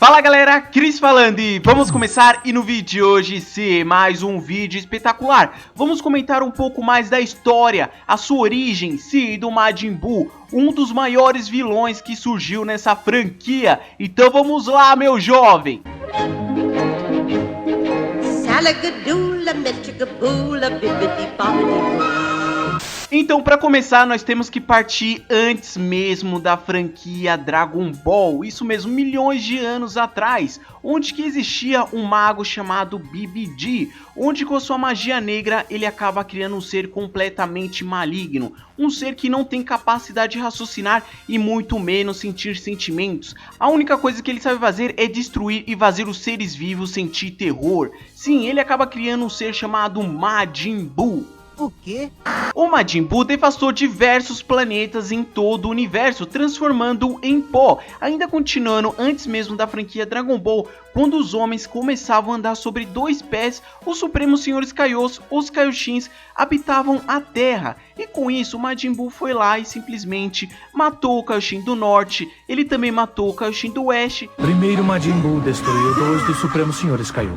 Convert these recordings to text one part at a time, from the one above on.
Fala galera, Cris falando e vamos começar. E no vídeo de hoje, sim, mais um vídeo espetacular. Vamos comentar um pouco mais da história, a sua origem, sim, do Majin Buu, um dos maiores vilões que surgiu nessa franquia. Então vamos lá, meu jovem! Então, para começar, nós temos que partir antes mesmo da franquia Dragon Ball, isso mesmo, milhões de anos atrás, onde que existia um mago chamado BBD, onde com sua magia negra ele acaba criando um ser completamente maligno, um ser que não tem capacidade de raciocinar e muito menos sentir sentimentos. A única coisa que ele sabe fazer é destruir e fazer os seres vivos sentir terror. Sim, ele acaba criando um ser chamado Majin Buu. O quê? O Majin Buu devastou diversos planetas em todo o universo, transformando-o em pó. Ainda continuando antes mesmo da franquia Dragon Ball, quando os homens começavam a andar sobre dois pés, os Supremos Senhores Kaio's, os Kaioshins, habitavam a Terra. E com isso, o Majin Buu foi lá e simplesmente matou o Kaioshin do Norte, ele também matou o Kaioshin do Oeste. Primeiro Majin Buu destruiu 2 dos Supremos Senhores Kaiô.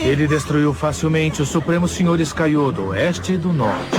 Ele destruiu facilmente os Supremos Senhores Kaiô do Oeste e do Norte.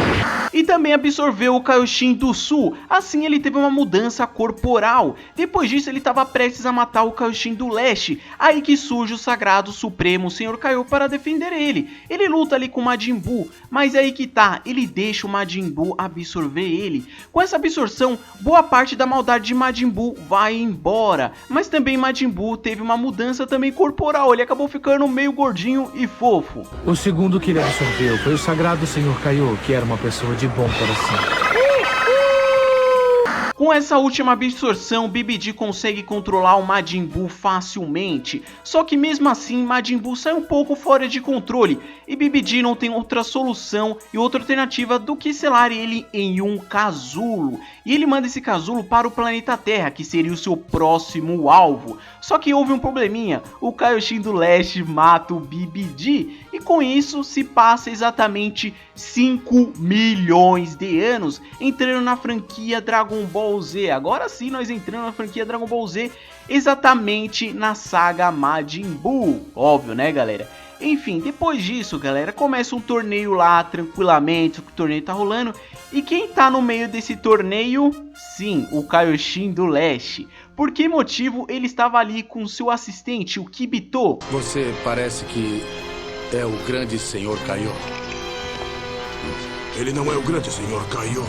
E também absorveu o Kaioshin do Sul, assim ele teve uma mudança corporal. Depois disso ele estava prestes a matar o Kaioshin do Leste, aí que surge o Sagrado Supremo Senhor Kaiô para defender ele. Ele luta ali com o Majin Buu, mas aí que tá, ele deixa o Majin Buu absorver ele. Com essa absorção, boa parte da maldade de Majin Buu vai embora, mas também Majin Buu teve uma mudança também corporal, ele acabou ficando meio gordinho e fofo. O segundo que ele absorveu foi o Sagrado Senhor Kaiô, que era uma pessoa de bom coração. Com essa última absorção, BBD consegue controlar o Majin Buu facilmente, só que mesmo assim Majin Buu sai um pouco fora de controle e BBD não tem outra solução e outra alternativa do que selar ele em um casulo. E ele manda esse casulo para o planeta Terra, que seria o seu próximo alvo. Só que houve um probleminha, o Kaioshin do Leste mata o BBD e com isso se passa exatamente 5 milhões de anos entrando na franquia Dragon Ball Z. Agora sim nós entramos na franquia Dragon Ball Z, exatamente na saga Majin Buu, óbvio né galera? Enfim, depois disso galera, começa um torneio lá tranquilamente, o torneio tá rolando, e quem tá no meio desse torneio? Sim, o Kaioshin do Leste. Por que motivo ele estava ali com seu assistente, o Kibito? Você parece que é o grande Senhor Kaiô. Ele não é o grande Senhor Kaiô.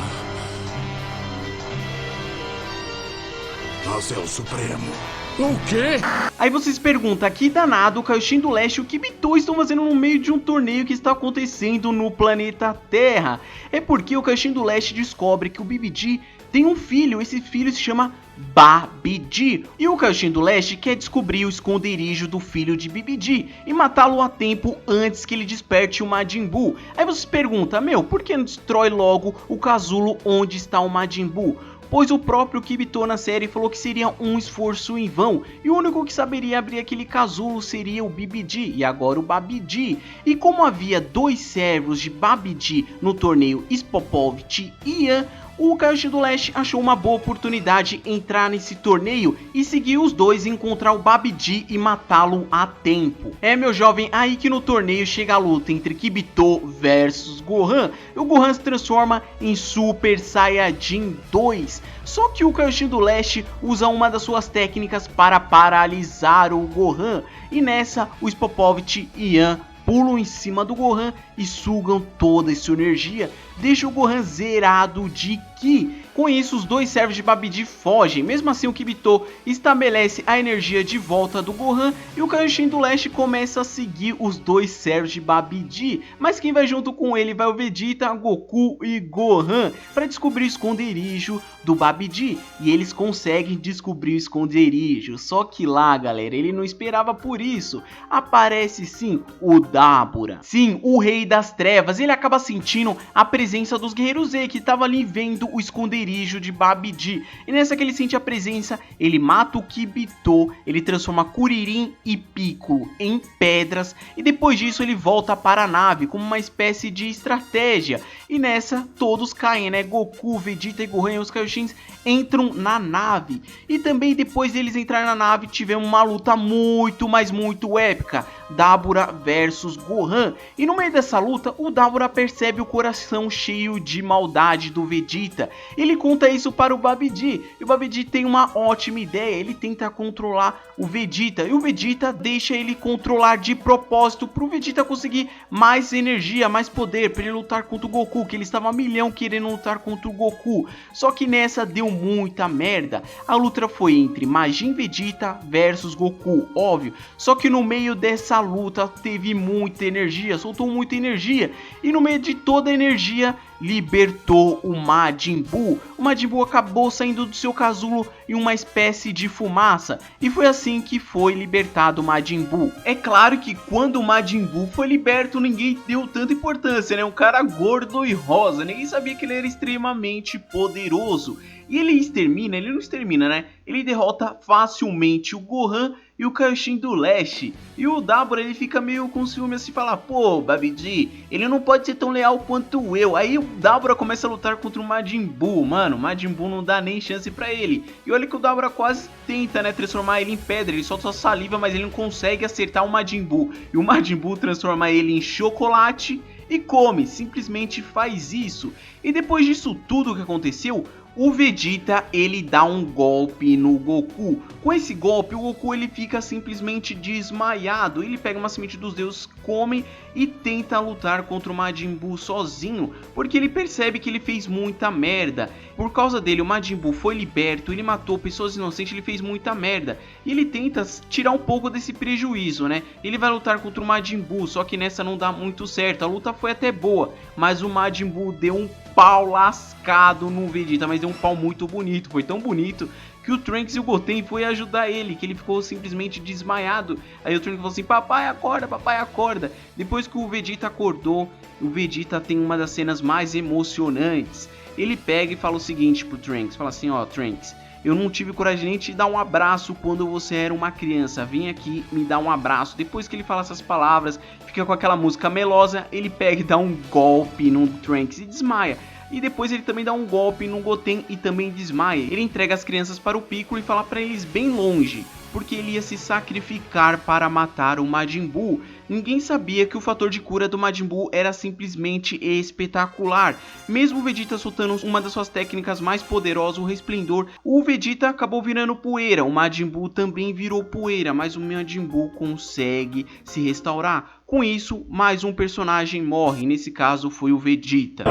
Mas é o Supremo. O quê? Aí vocês perguntam, que danado o Kaioshin do Leste e o Kibito estão fazendo no meio de um torneio que está acontecendo no planeta Terra? É porque o Kaioshin do Leste descobre que o BBD tem um filho, esse filho se chama Babidi. E o Kaioshin do Leste quer descobrir o esconderijo do filho de BBD e matá-lo a tempo antes que ele desperte o Majin Buu. Aí vocês perguntam, por que não destrói logo o casulo onde está o Majin Buu? Pois o próprio Kibito na série falou que seria um esforço em vão, e o único que saberia abrir aquele casulo seria o BBD, e agora o Babidi. E como havia 2 servos de Babidi no torneio Spopovich e Ian, o Kaioshin do Leste achou uma boa oportunidade entrar nesse torneio e seguir os dois e encontrar o Babidi e matá-lo a tempo. É meu jovem, aí que no torneio chega a luta entre Kibito versus Gohan, e o Gohan se transforma em Super Saiyajin 2. Só que o Kaioshin do Leste usa uma das suas técnicas para paralisar o Gohan, e nessa o Spopovich e Ian pulam em cima do Gohan e sugam toda essa energia, deixa o Gohan zerado de Ki. Com isso, os 2 servos de Babidi fogem. Mesmo assim, o Kibito estabelece a energia de volta do Gohan e o Kaioshin do Leste começa a seguir os 2 servos de Babidi. Mas quem vai junto com ele vai o Vegeta, Goku e Gohan para descobrir o esconderijo do Babidi. E eles conseguem descobrir o esconderijo. Só que lá, galera, ele não esperava por isso. Aparece sim o Dabura. Sim, o Rei das Trevas. Ele acaba sentindo a presença dos Guerreiros Z, que estava ali vendo o esconderijo esconderijo de Babidi. E nessa que ele sente a presença, ele mata o Kibito, ele transforma Kuririn e Piccolo em pedras, e depois disso ele volta para a nave como uma espécie de estratégia. E nessa todos caem, né? Goku, Vegeta e Gohan e os Kaioshins entram na nave. E também depois deles entrarem na nave tivemos uma luta muito, mas muito épica, Dabura versus Gohan. E no meio dessa luta o Dabura percebe o coração cheio de maldade do Vegeta. Ele conta isso para o Babidi, e o Babidi tem uma ótima ideia. Ele tenta controlar o Vegeta, e o Vegeta deixa ele controlar de propósito para o Vegeta conseguir mais energia, mais poder, para ele lutar contra o Goku, que ele estava a milhão querendo lutar contra o Goku. Só que nessa deu muita merda. A luta foi entre Majin Vegeta versus Goku, óbvio. Só que no meio dessa luta teve muita energia, soltou muita energia, e no meio de toda a energia libertou o Majin Buu. O Majin Buu acabou saindo do seu casulo em uma espécie de fumaça, e foi assim que foi libertado o Majin Buu. É claro que quando o Majin Buu foi liberto, ninguém deu tanta importância, né? Um cara gordo e rosa, ninguém sabia que ele era extremamente poderoso. E ele não extermina, né? Ele derrota facilmente o Gohan e o Kaioshin do Leste. E o Dabura, ele fica meio com ciúme assim, fala: pô, Babidi, ele não pode ser tão leal quanto eu. Aí o Dabura começa a lutar contra o Majin Buu, mano. O Majin Buu não dá nem chance pra ele. E olha que o Dabura quase tenta, né, transformar ele em pedra. Ele solta sua saliva, mas ele não consegue acertar o Majin Buu. E o Majin Buu transforma ele em chocolate e come, simplesmente faz isso. E depois disso tudo que aconteceu, o Vegeta, ele dá um golpe no Goku. Com esse golpe, o Goku ele fica simplesmente desmaiado. Ele pega uma semente dos deuses, come e tenta lutar contra o Majin Buu sozinho, porque ele percebe que ele fez muita merda. Por causa dele, o Majin Buu foi liberto, ele matou pessoas inocentes, ele fez muita merda. E ele tenta tirar um pouco desse prejuízo, né? Ele vai lutar contra o Majin Buu, só que nessa não dá muito certo. A luta foi até boa, mas o Majin Buu deu um pau lascado no Vegeta, mas deu um pau muito bonito. Foi tão bonito que o Trunks e o Goten foi ajudar ele, que ele ficou simplesmente desmaiado. Aí o Trunks falou assim: papai acorda, papai acorda. Depois que o Vegeta acordou, o Vegeta tem uma das cenas mais emocionantes. Ele pega e fala o seguinte pro Trunks, fala assim: ó, Trunks, eu não tive coragem nem de te dar um abraço quando você era uma criança, vem aqui me dar um abraço. Depois que ele fala essas palavras, fica com aquela música melosa, ele pega e dá um golpe no Trunks e desmaia. E depois ele também dá um golpe no Goten e também desmaia. Ele entrega as crianças para o Piccolo e fala para eles bem longe, porque ele ia se sacrificar para matar o Majin Buu. Ninguém sabia que o fator de cura do Majin Buu era simplesmente espetacular. Mesmo o Vegeta soltando uma das suas técnicas mais poderosas, o Resplendor, o Vegeta acabou virando poeira. O Majin Buu também virou poeira, mas o Majin Buu consegue se restaurar. Com isso, mais um personagem morre, nesse caso foi o Vegeta.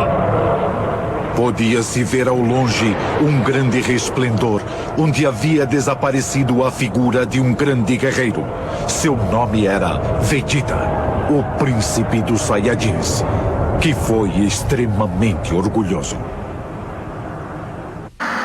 Podia-se ver ao longe um grande resplendor, onde havia desaparecido a figura de um grande guerreiro. Seu nome era Vegeta, o príncipe dos Saiyajins, que foi extremamente orgulhoso.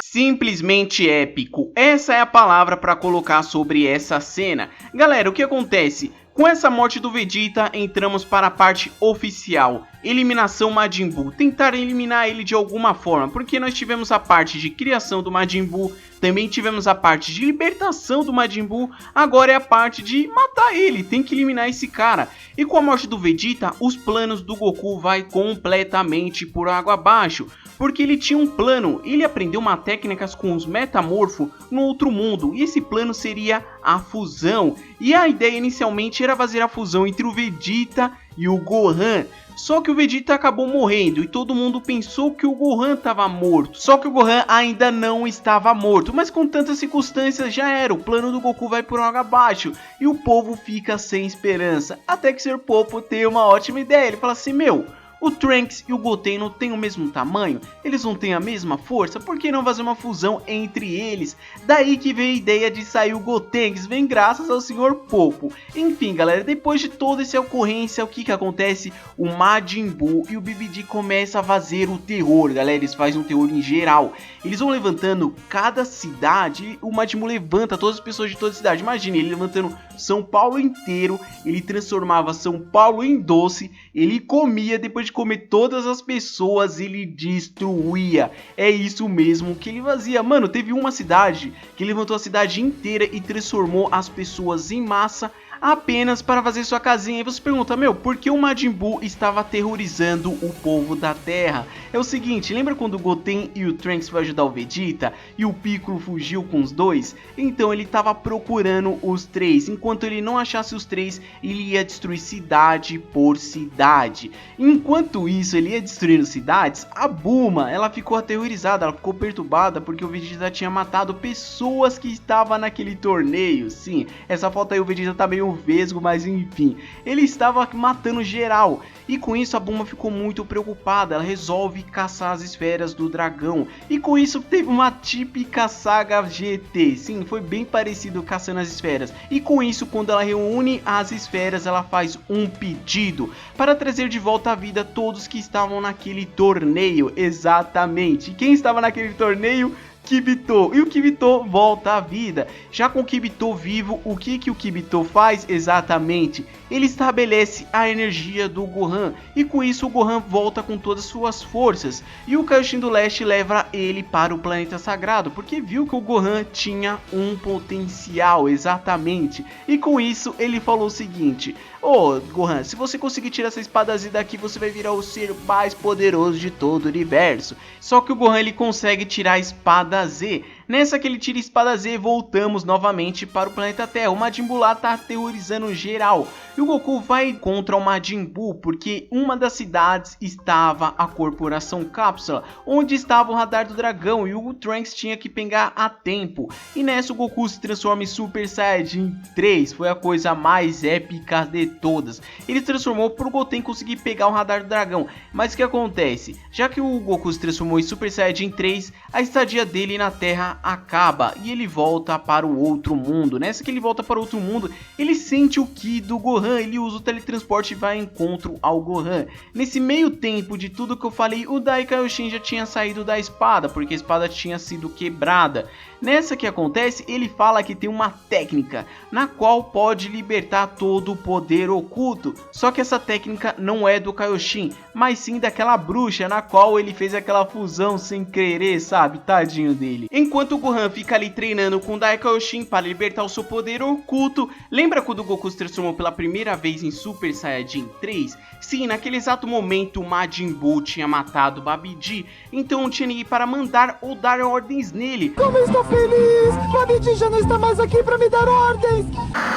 Simplesmente épico, essa é a palavra para colocar sobre essa cena. Galera, o que acontece? Com essa morte do Vegeta, entramos para a parte oficial, eliminação Majin Buu, tentar eliminar ele de alguma forma, porque nós tivemos a parte de criação do Majin Buu, também tivemos a parte de libertação do Majin Buu, agora é a parte de matar ele, tem que eliminar esse cara. E com a morte do Vegeta, os planos do Goku vai completamente por água abaixo, porque ele tinha um plano, ele aprendeu uma técnicas com os metamorfos no outro mundo, e esse plano seria a fusão, e a ideia inicialmente era fazer a fusão entre o Vegeta e o Gohan. Só que o Vegeta acabou morrendo e todo mundo pensou que o Gohan estava morto. Só que o Gohan ainda não estava morto, mas com tantas circunstâncias já era. O plano do Goku vai por água abaixo e o povo fica sem esperança. Até que o Sr. Popo tem uma ótima ideia. Ele fala assim: meu, o Trunks e o Goten não têm o mesmo tamanho, eles não têm a mesma força, por que não fazer uma fusão entre eles? Daí que veio a ideia de sair o Gotenks, vem graças ao Sr. Popo. Enfim galera, depois de toda essa ocorrência, o que acontece? O Majin Buu e o Babidi começam a fazer o terror, galera, eles fazem um terror em geral. Eles vão levantando cada cidade, o Majin Buu levanta todas as pessoas de toda a cidade, imagine, ele levantando São Paulo inteiro, ele transformava São Paulo em doce, ele comia, depois de comer todas as pessoas, ele destruía. É isso mesmo que ele fazia. Mano, teve uma cidade que levantou a cidade inteira e transformou as pessoas em massa apenas para fazer sua casinha. E você pergunta, meu, por que o Majin Buu estava aterrorizando o povo da Terra? É o seguinte, lembra quando o Goten e o Trunks foi ajudar o Vegeta e o Piccolo fugiu com os dois? Então ele estava procurando os três. Enquanto ele não achasse os três, ele ia destruir cidade por cidade. Enquanto isso, ele ia destruindo cidades, a Bulma, ela ficou aterrorizada, ela ficou perturbada porque o Vegeta tinha matado pessoas que estavam naquele torneio. Sim, essa foto aí o Vegeta tá meio vesgo, mas enfim, ele estava matando geral. E com isso a Bulma ficou muito preocupada, ela resolve caçar as esferas do dragão. E com isso teve uma típica saga GT, sim, foi bem parecido caçando as esferas. E com isso, quando ela reúne as esferas, ela faz um pedido para trazer de volta à vida todos que estavam naquele torneio. Exatamente, quem estava naquele torneio? Kibito, e o Kibito volta à vida. Já com o Kibito vivo, o que o Kibito faz exatamente? Ele estabelece a energia do Gohan, e com isso o Gohan volta com todas as suas forças, e o Kaioshin do Leste leva ele para o planeta sagrado, porque viu que o Gohan tinha um potencial, exatamente, e com isso ele falou o seguinte: ô Gohan, se você conseguir tirar essa espada Z daqui, você vai virar o ser mais poderoso de todo o universo. Só que o Gohan, ele consegue tirar a espada Z. Nessa que ele tira a espada Z, voltamos novamente para o planeta Terra. O Majin Buu lá tá aterrorizando geral. E o Goku vai contra o Majin Buu porque uma das cidades estava a Corporação Cápsula, onde estava o radar do dragão, e o Trunks tinha que pegar a tempo. E nessa o Goku se transforma em Super Saiyajin 3, foi a coisa mais épica de todas. Ele se transformou para o Goten conseguir pegar o radar do dragão. Mas o que acontece? Já que o Goku se transformou em Super Saiyajin 3, a estadia dele na Terra acaba e ele volta para o outro mundo. Nessa que ele volta para o outro mundo, ele sente o Ki do Gohan, ele usa o teletransporte e vai ao encontro ao Gohan. Nesse meio tempo de tudo que eu falei, o Dai Kaioshin já tinha saído da espada, porque a espada tinha sido quebrada. Nessa que acontece, ele fala que tem uma técnica na qual pode libertar todo o poder oculto. Só que essa técnica não é do Kaioshin, mas sim daquela bruxa na qual ele fez aquela fusão sem querer, sabe? Tadinho dele. Enquanto o Gohan fica ali treinando com o Dai Kaioshin para libertar o seu poder oculto, lembra quando o Goku se transformou pela primeira vez em Super Saiyajin 3? Sim, naquele exato momento o Majin Buu tinha matado o Babidi, então não tinha ninguém para mandar ou dar ordens nele. Como eu estou feliz! Babidi já não está mais aqui para me dar ordens!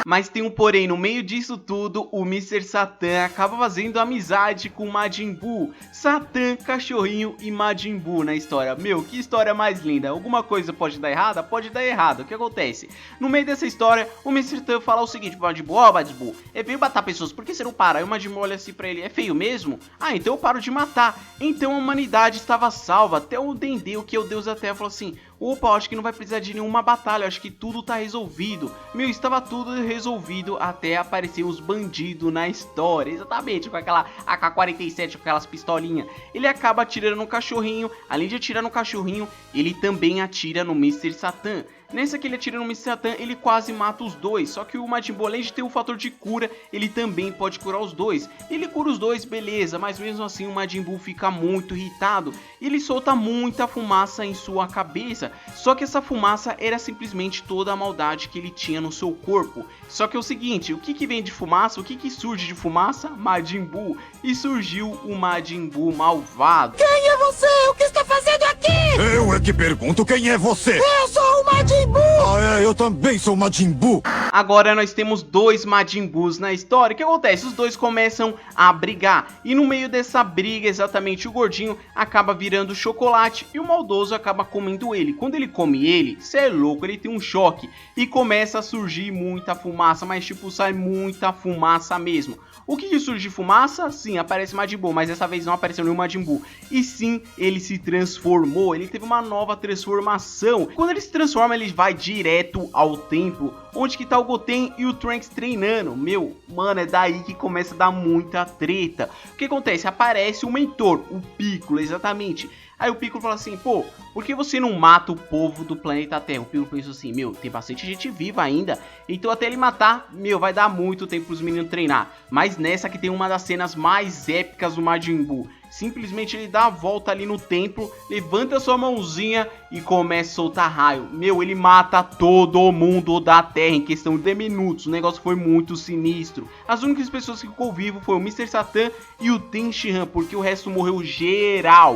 Mas tem um porém, no meio disso tudo, o Mr. Satan acaba fazendo amizade com o Majin Buu. Satan, cachorrinho e Majin Buu na história. Meu, que história mais linda. Alguma coisa pode dar errada? Pode dar errado. O que acontece? No meio dessa história, o Mr. Satan fala o seguinte pro Majin Buu: ó, Majin Buu, é feio matar pessoas, por que você não para? Aí o Majin Buu olha assim pra ele: é feio mesmo? Ah, então eu paro de matar. Então a humanidade estava salva. Até o Dendê, que é o deus da Terra, falou assim: opa, acho que não vai precisar de nenhuma batalha, acho que tudo tá resolvido. Meu, estava tudo resolvido até aparecer os bandidos na história. Exatamente, com aquela AK-47, com aquelas pistolinhas. Ele acaba atirando no cachorrinho. Além de atirar no cachorrinho, ele também atira no Mr. Satan. Nessa que ele atira no Mr. Satan, ele quase mata os dois. Só que o Majin Buu, além de ter o fator de cura, ele também pode curar os dois. Ele cura os dois, beleza, mas mesmo assim o Majin Buu fica muito irritado. Ele solta muita fumaça em sua cabeça. Só que essa fumaça era simplesmente toda a maldade que ele tinha no seu corpo. Só que é o seguinte, o que vem de fumaça? O que surge de fumaça? Majin Buu. E surgiu o Majin Buu malvado. Quem é você? O que está fazendo aqui? Eu é que pergunto, quem é você? Eu sou o Majin Buu! Ah, é, eu também sou Majin Buu. Agora nós temos dois Majin Buus na história. O que acontece? Os dois começam a brigar. E no meio dessa briga, exatamente, o gordinho acaba virando chocolate e o maldoso acaba comendo ele. Quando ele come ele, cê é louco, ele tem um choque. E começa a surgir muita fumaça, mas tipo, sai muita fumaça mesmo. O que surge de fumaça? Sim, aparece Majin Buu, mas dessa vez não apareceu nenhum Majin Buu. E sim, ele se transformou, ele teve uma nova transformação. Quando ele se transforma, ele vai direto ao templo, onde que tá o Goten e o Trunks treinando. Meu, mano, é daí que começa a dar muita treta. O que acontece? Aparece o mentor, o Piccolo, exatamente. Aí o Piccolo fala assim, pô, por que você não mata o povo do planeta Terra? O Piccolo pensou assim, meu, tem bastante gente viva ainda, então até ele matar, meu, vai dar muito tempo pros meninos treinar. Mas nessa que tem uma das cenas mais épicas do Majin Buu. Simplesmente ele dá a volta ali no templo, levanta sua mãozinha e começa a soltar raio. Meu, ele mata todo mundo da Terra em questão de minutos. O negócio foi muito sinistro. As únicas pessoas que ficou vivo foi o Mr. Satan e o Tenshinhan, porque o resto morreu geral.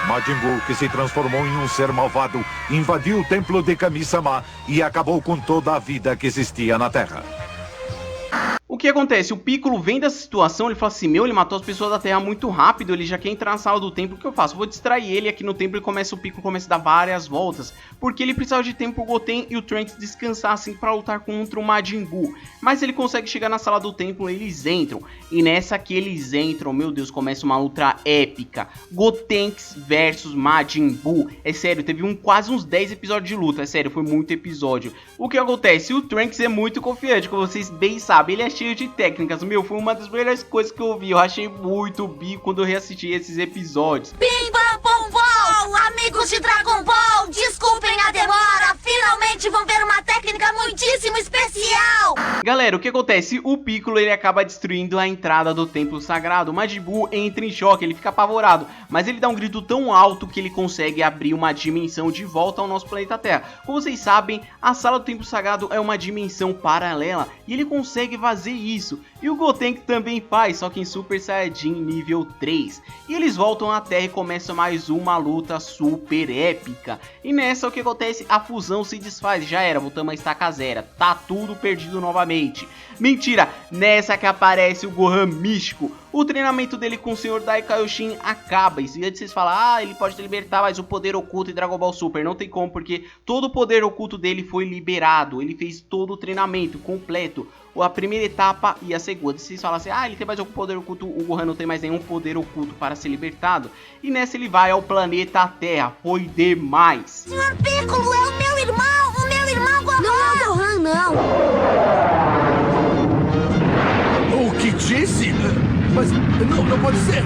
Majin Buu, que se transformou em um ser malvado, invadiu o templo de Kami-sama e acabou com toda a vida que existia na Terra. O que acontece? O Piccolo vem dessa situação, ele fala assim, meu, ele matou as pessoas da Terra muito rápido, ele já quer entrar na sala do templo, o que eu faço? Vou distrair ele aqui no templo e o Piccolo começa a dar várias voltas, porque ele precisava de tempo pro Goten e o Trunks descansassem pra lutar contra o Majin Buu. Mas ele consegue chegar na sala do templo, eles entram, e nessa que eles entram, meu Deus, começa uma luta épica, Gotenks versus Majin Buu. É sério, teve quase uns 10 episódios de luta, é sério, foi muito episódio. O que acontece? O Trunks é muito confiante, como vocês bem sabem, ele é cheio de técnicas, meu, foi uma das melhores coisas que eu vi, eu achei muito bico quando eu reassisti esses episódios. Bim bam bom bom, amigos de Dragon Ball, desculpem a demora, finalmente vão ver uma técnica muitíssimo especial. Galera, o que acontece? O Piccolo, ele acaba destruindo a entrada do templo sagrado, o Majin Buu entra em choque, ele fica apavorado, mas ele dá um grito tão alto que ele consegue abrir uma dimensão de volta ao nosso planeta Terra. Como vocês sabem, a sala do templo sagrado é uma dimensão paralela e ele consegue fazer isso. E o Goten também faz, só que em Super Saiyajin nível 3. E eles voltam à Terra e começa mais uma luta super épica. E nessa o que acontece? A fusão se desfaz, já era, voltamos a estaca zero. Tá tudo perdido novamente. Mentira, nessa que aparece o Gohan místico. O treinamento dele com o Sr. Dai Kaioshin acaba. E antes vocês falam, ah, ele pode libertar mais o poder oculto em Dragon Ball Super. Não tem como, porque todo o poder oculto dele foi liberado. Ele fez todo o treinamento completo. A primeira etapa e a segunda. Se vocês falam assim, ah, ele tem mais algum poder oculto, o Gohan não tem mais nenhum poder oculto para ser libertado. E nessa ele vai ao planeta Terra. Foi demais. Senhor Piccolo, é o meu irmão Gohan. Não é o Gohan, não. O que disse? Mas não pode ser.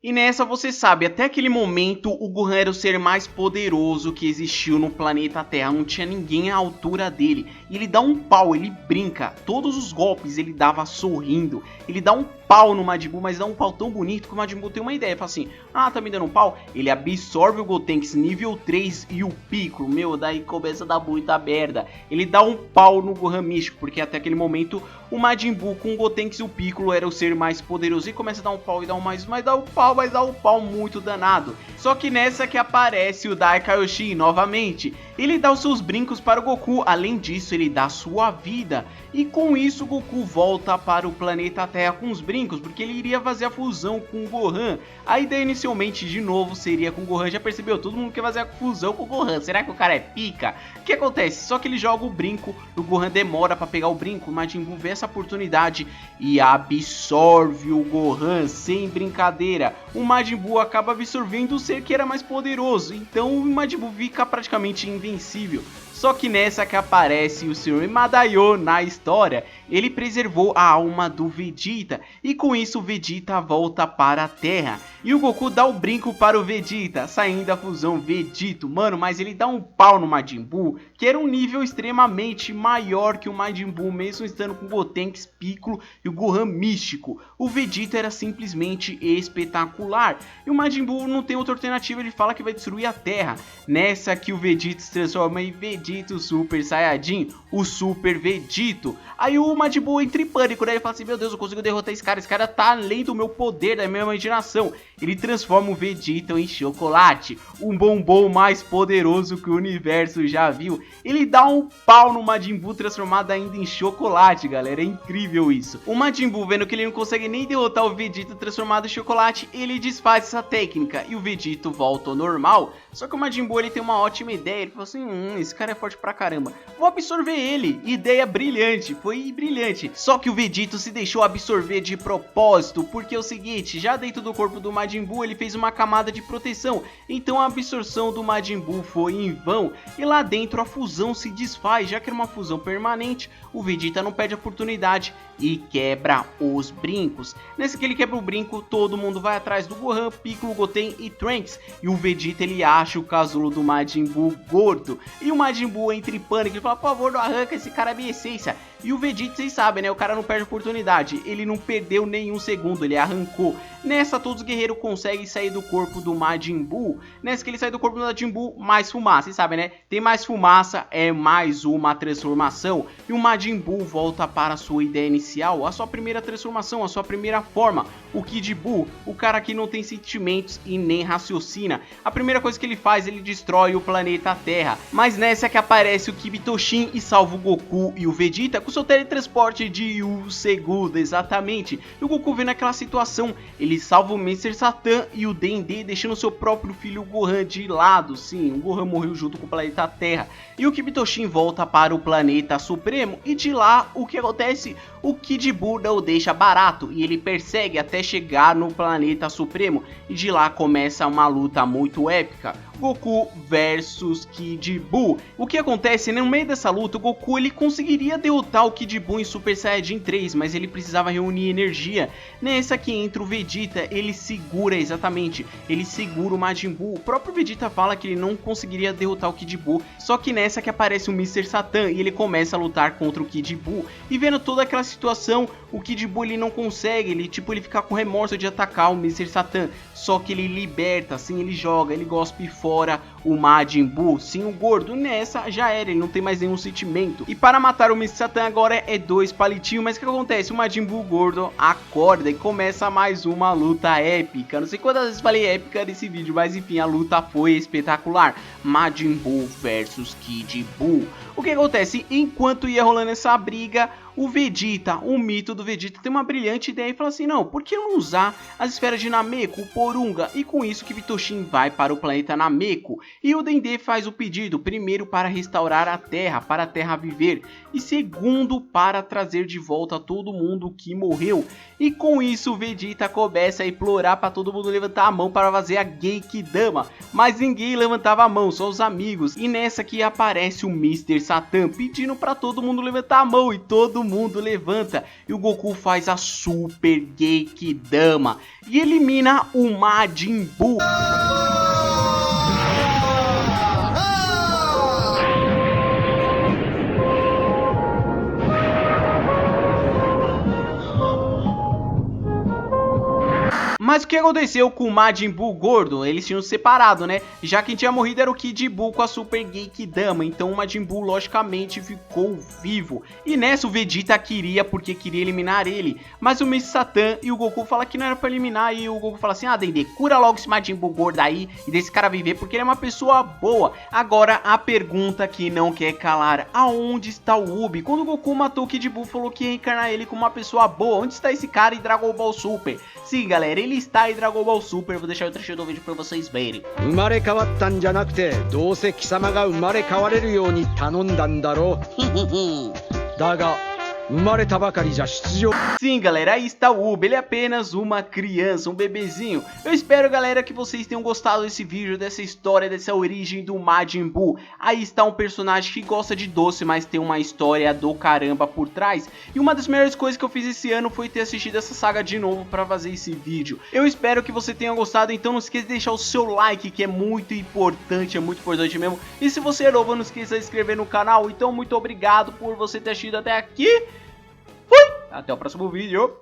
E nessa você sabe, até aquele momento o Gohan era o ser mais poderoso que existiu no planeta Terra, não tinha ninguém à altura dele. E ele dá um pau, ele brinca, todos os golpes ele dava sorrindo, ele dá um pau no Majin Buu, mas dá um pau tão bonito que o Majin Buu tem uma ideia, fala assim, ah, tá me dando um pau? Ele absorve o Gotenks nível 3 e o Piccolo, meu, daí começa a dar muita merda. Ele dá um pau no Gohan místico, porque até aquele momento o Majin Buu com o Gotenks e o Piccolo era o ser mais poderoso, e começa a dar um pau e dá um mais, mas dá um pau muito danado. Só que nessa que aparece o Dai Kaioshin novamente, ele dá os seus brincos para o Goku, além disso ele dá sua vida, e com isso o Goku volta para o planeta Terra com os brincos, porque ele iria fazer a fusão com o Gohan. A ideia inicialmente de novo seria com o Gohan, já percebeu? Todo mundo quer fazer a fusão com o Gohan, será que o cara é pica? O que acontece? Só que ele joga o brinco, o Gohan demora para pegar o brinco, o Majin Buu vê essa oportunidade e absorve o Gohan sem brincadeira. O Majin Buu acaba absorvendo o ser que era mais poderoso, então o Majin Buu fica praticamente invencível. Só que nessa que aparece o Sr. Madaio na história, ele preservou a alma do Vegeta, e com isso o Vegeta volta para a Terra. E o Goku dá o brinco para o Vegeta, saindo da fusão Vegito, mano, mas ele dá um pau no Majin Buu, que era um nível extremamente maior que o Majin Buu, mesmo estando com o Gotenks, Piccolo e o Gohan místico. O Vegeta era simplesmente espetacular, e o Majin Buu não tem outra alternativa, ele fala que vai destruir a Terra. Nessa que o Vegeta se transforma em Vegito Super Saiyajin, o Super Vegito. Aí o Majin Buu entra em pânico, né? Ele fala assim, meu Deus, eu consigo derrotar esse cara tá além do meu poder, da minha imaginação. Ele transforma o Vegeta em chocolate, um bombom mais poderoso que o universo já viu. Ele dá um pau no Majin Buu transformado ainda em chocolate, galera, é incrível isso. O Majin Buu, vendo que ele não consegue nem derrotar o Vegeta transformado em chocolate, ele desfaz essa técnica e o Vegeta volta ao normal. Só que o Majin Buu, ele tem uma ótima ideia, ele falou assim, esse cara é forte pra caramba, vou absorver ele. Ideia brilhante, foi brilhante. Só que o Vegeta se deixou absorver de propósito, porque é o seguinte, já dentro do corpo do Majin Buu ele fez uma camada de proteção, então a absorção do Majin Buu foi em vão, e lá dentro a fusão se desfaz, já que era uma fusão permanente, o Vegeta não perde a oportunidade oportunidade e quebra os brincos. Nesse que ele quebra o brinco, todo mundo vai atrás do Gohan, Piccolo, Goten e Trunks. E o Vegeta, ele acha o casulo do Majin Buu gordo. E o Majin Buu entra em pânico e fala: por favor, não arranca, esse cara é minha essência. E o Vegeta, vocês sabem, né? O cara não perde oportunidade. Ele não perdeu nenhum segundo, ele arrancou. Nessa, todos os guerreiros conseguem sair do corpo do Majin Buu. Nessa que ele sai do corpo do Majin Buu, mais fumaça. Vocês sabem, né? Tem mais fumaça, é mais uma transformação. E o Majin Buu volta para a sua ideia inicial, a sua primeira transformação, a sua primeira forma. O Kid Buu, o cara que não tem sentimentos e nem raciocina. A primeira coisa que ele faz, ele destrói o planeta Terra. Mas nessa que aparece o Kibitoshin e salva o Goku e o Vegeta com seu teletransporte de 1 segundo, exatamente. E o Goku vendo aquela situação, ele salva o Mr. Satan e o Dendê, deixando seu próprio filho Gohan de lado. Sim, o Gohan morreu junto com o planeta Terra. E o Kibitoshin volta para o planeta Supremo e de lá, o que acontece? O Kid Buu não o deixa barato e ele persegue até chegar no planeta Supremo. E de lá começa uma luta muito épica. Goku versus Kid Buu. O que acontece? No meio dessa luta, o Goku ele conseguiria derrotar o Kid Buu em Super Saiyajin 3, mas ele precisava reunir energia. Nessa que entra o Vegeta, ele segura exatamente, ele segura o Majin Buu. O próprio Vegeta fala que ele não conseguiria derrotar o Kid Buu, só que nessa que aparece o Mr. Satan e ele começa a lutar contra o Kid Buu. E vendo toda aquela situação, o Kid Buu ele não consegue, ele fica com remorso de atacar o Mr. Satan, só que ele liberta, assim, ele joga, ele gospe fora o Majin Buu. Sim, o gordo nessa já era, ele não tem mais nenhum sentimento. E para matar o Mr. Satan agora é 2 palitinhos, mas o que acontece? O Majin Buu gordo acorda e começa mais uma luta épica. Não sei quantas vezes falei épica nesse vídeo, mas enfim, a luta foi espetacular. Majin Buu versus Kid Buu. O que acontece? Enquanto ia rolando essa briga, o Vegeta, o mito do Vegeta, tem uma brilhante ideia e fala assim: não, por que não usar as esferas de Nameku, o Porunga? E com isso, Kibitoshin vai para o planeta Nameku. E o Dendê faz o pedido, primeiro para restaurar a Terra, para a Terra viver. E segundo, para trazer de volta todo mundo que morreu. E com isso, o Vegeta começa a implorar para todo mundo levantar a mão para fazer a Genkidama. Mas ninguém levantava a mão, só os amigos. E nessa que aparece o Mr. Satan pedindo para todo mundo levantar a mão. E todo mundo levanta. E o Goku faz a Super Genkidama e elimina o Majin Buu. Mas o que aconteceu com o Majin Buu gordo? Eles tinham se separado, né? Já quem tinha morrido era o Kid Buu com a Super Genkidama. Então o Majin Buu logicamente ficou vivo. E nessa o Vegeta queria, porque queria eliminar ele. Mas o Mr. Satan e o Goku falam que não era pra eliminar. E o Goku fala assim: ah, Dendê, cura logo esse Majin Buu gordo aí e deixa esse cara viver, porque ele é uma pessoa boa. Agora a pergunta que não quer calar: aonde está o Ubi? Quando o Goku matou o Kid Buu, falou que ia encarnar ele como uma pessoa boa. Onde está esse cara em Dragon Ball Super? Sim, galera, ele está em Dragon Ball Super. Vou deixar o trecho do vídeo pra vocês verem. 生まれ変わったんじゃなくて、どうせ貴様が生まれ変われるように頼んだんだろう。だが、生まれたばかりじゃ出場。 Sim, galera, aí está o Ubi, ele é apenas uma criança, um bebezinho. Eu espero, galera, que vocês tenham gostado desse vídeo, dessa história, dessa origem do Majin Buu. Aí está um personagem que gosta de doce, mas tem uma história do caramba por trás. E uma das melhores coisas que eu fiz esse ano foi ter assistido essa saga de novo para fazer esse vídeo. Eu espero que você tenha gostado, então não esqueça de deixar o seu like, que é muito importante mesmo. E se você é novo, não esqueça de se inscrever no canal. Então muito obrigado por você ter assistido até aqui. Fui! Até o próximo vídeo.